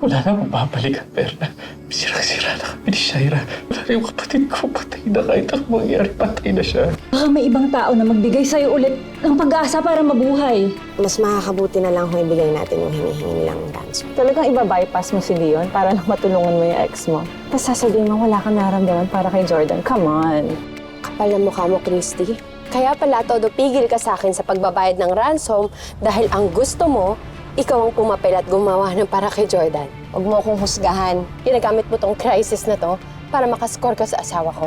Wala na mababalik ang Perla. Sirang-sira na kami ni Shaira. Wala na yung kapatid ko. Patay na kahit ang mangyari. Patay na siya. Baka may ibang tao na magbigay sa'yo ulit ng pag-asa para mabuhay. Mas makakabuti na lang kung ibigay natin yung hinihingi nilang ransom. Talagang iba-bypass mo si Leon para lang matulungan mo yung ex mo. Tapos sasabihin mo wala kang naramdaman para kay Jordan. Come on. Kapal na mukha mo, Christy. Kaya pala todo pigil ka sa akin sa pagbabayad ng ransom dahil ang gusto mo, ikaw ang pumapel at gumawa ng para kay Jordan. Huwag mo akong husgahan. Ginagamit mo tong crisis na to para makascore ka sa asawa ko.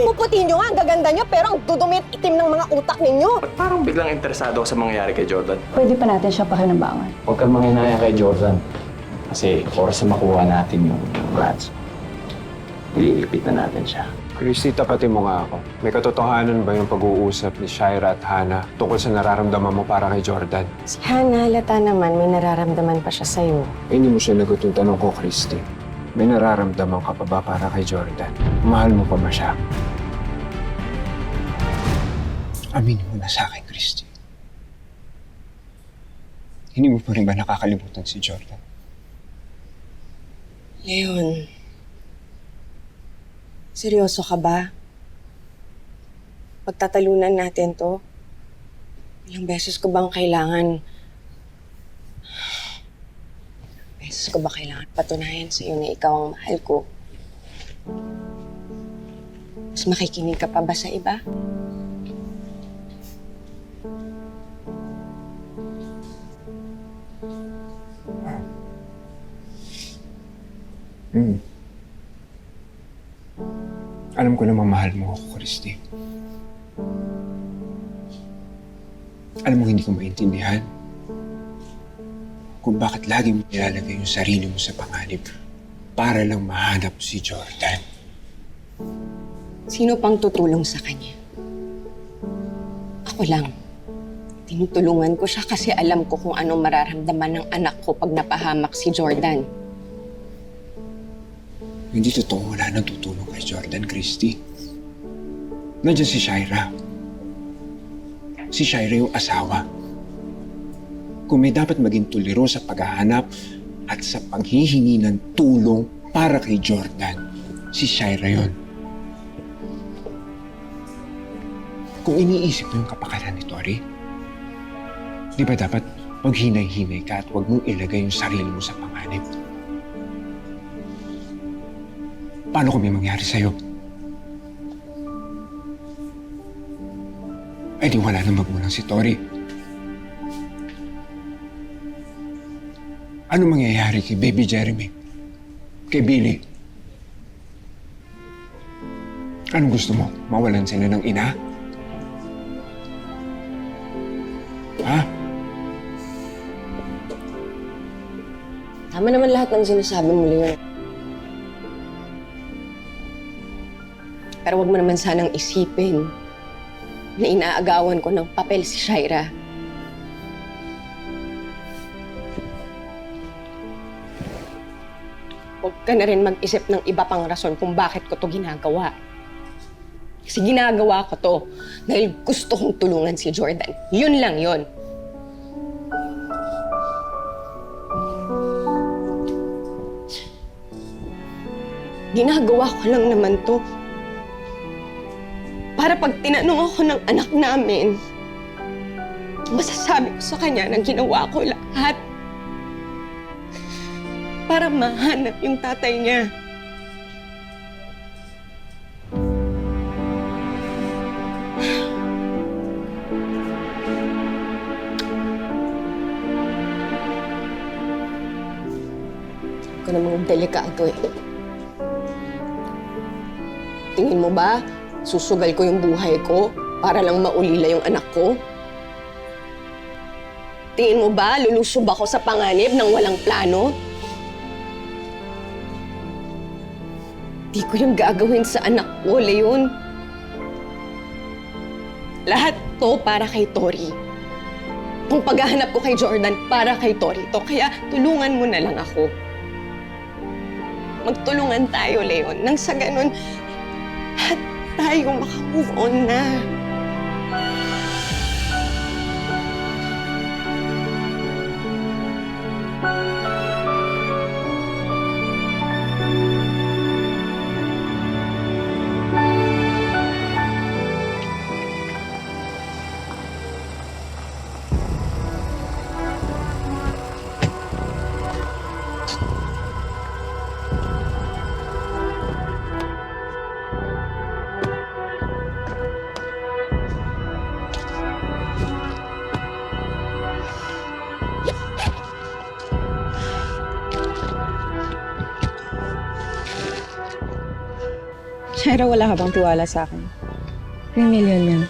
Puputin nyo nga, ang gaganda nyo, pero ang dudumi at itim ng mga utak ninyo. Parang biglang interesado ako sa mangyayari kay Jordan. Pwede pa natin siya pakinabangan. Huwag kang manginaya kay Jordan. Kasi oras na makuha natin yung ransom. Ililigpit na natin siya. Christy, tapatin mo nga ako. May katotohanan ba yung pag-uusap ni Shaira at Hana tungkol sa nararamdaman mo para kay Jordan? Si Hana, halata naman, may nararamdaman pa siya sa'yo. Hindi mo siya nagot yung tanong ko, Christy. May nararamdaman ka pa ba para kay Jordan? Mahal mo pa ba siya? Aminin mo na sa akin, Christy. Hindi mo pa rin ba nakakalimutan si Jordan? Leon, seryoso ka ba? Pagtatalunan natin to, ilang beses ko bang kailangan... Beses ko ba kailangan patunayan sa'yo na ikaw ang mahal ko? Mas makikinig ka pa ba sa iba? Alam ko na mamahal mo ako, Christy. Alam mo, hindi ko maintindihan kung bakit lagi mo nilalagay yung sarili mo sa panganib para lang mahanap si Jordan. Sino pang tutulong sa kanya? Ako lang. Tinutulungan ko siya kasi alam ko kung anong mararamdaman ng anak ko pag napahamak si Jordan. Hindi totoo wala nang tutulong kay Jordan, Christy. Nandiyan si Shaira. Si Shaira yung asawa. Kung may dapat maging tuliro sa paghahanap at sa paghihingi ng tulong para kay Jordan, si Shaira yon. Kung iniisip mo yung kapakanan ni Tori, di ba dapat maghinay-hinay ka at huwag mong ilagay yung sarili mo sa panganib? Paano kung may mangyari sa'yo? Ay di wala nang magulang si Tori. Ano mangyayari kay Baby Jeremy? Kay Billy? Anong gusto mo? Mawalan sila ng ina? Ha? Tama naman lahat ng sinasabi mo, Leon. Pero wag mo naman sanang isipin na inaagawan ko ng papel si Shaira. Huwag ka na rin mag-isip ng iba pang rason kung bakit ko to ginagawa. Kasi ginagawa ko to dahil gusto kong tulungan si Jordan. Yun lang yun. Ginagawa ko lang naman to para pag tinanong ako ng anak namin, masasabi ko sa kanya na ginawa ko lahat para mahanap yung tatay niya. Ito namang delikado eh. Tingin mo ba, susugal ko yung buhay ko para lang maulila yung anak ko? Tingin mo ba, lulusob ako sa panganib ng walang plano? Di ko yung gagawin sa anak ko, Leon. Lahat to para kay Tori. Kung paghahanap ko kay Jordan, para kay Tori to. Kaya tulungan mo na lang ako. Magtulungan tayo, Leon. Nang sa ganun, lahat tayo makamove on na. Shaira, wala ka bang tiwala sa akin? 3 million yan.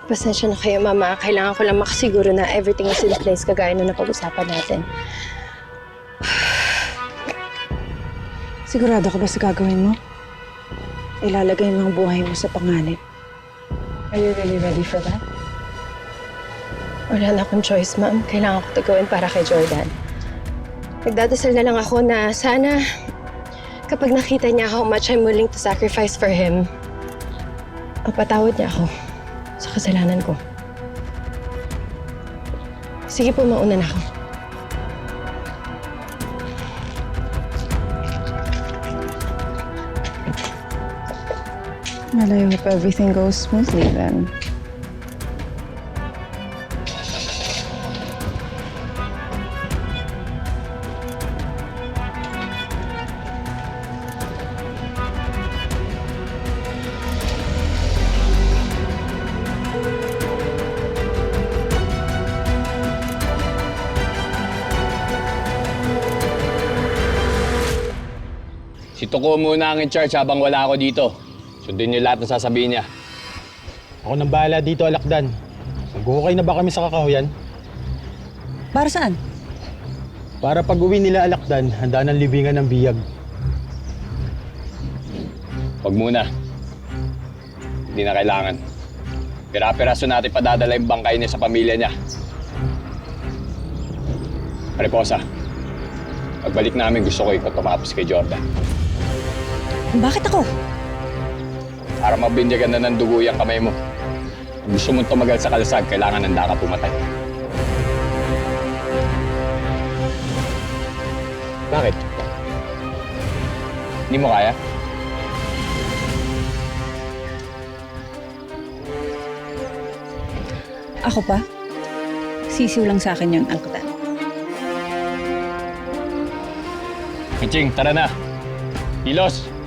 Pasensya na kayo, Mama. Kailangan ko lang makasiguro na everything is in place kagaya na napag-usapan natin. Sigurado ka ba sa gagawin mo? Ilalagay mo ang buhay mo sa panganib. Are you really ready for that? Wala na akong choice, Ma'am. Kailangan ko ito gawin para kay Jordan. Nagdadasal na lang ako na sana kapag nakita niya how much I'm willing to sacrifice for him, mapatawad niya ako sa kasalanan ko. Sige po, mauna na ako. Well, I hope everything goes smoothly then. Si Tuko muna ang in-charge habang wala ako dito. Sundin niyo lahat ng sasabihin niya. Ako nang bahala dito, Alakdan. Maghuhukay na ba kami sa kakahuyan? Para saan? Para pag uwi nila Alakdan, handa ng libingan ng biyag. Huwag muna. Hindi na kailangan. Pira-piraso natin padadala yung bangkay niya sa pamilya niya. Mariposa, pagbalik namin gusto ko ikaw tumapos kay Jordan. Bakit ako? Para mabinyagan na ng dugo yung kamay mo. Kung gusto mong tumagal sa kalsad, kailangan handa ka pumatay. Bakit? Hindi mo kaya? Ako pa? Sisiw lang sa akin yung Alakdan. Miching, tara na. Kilos!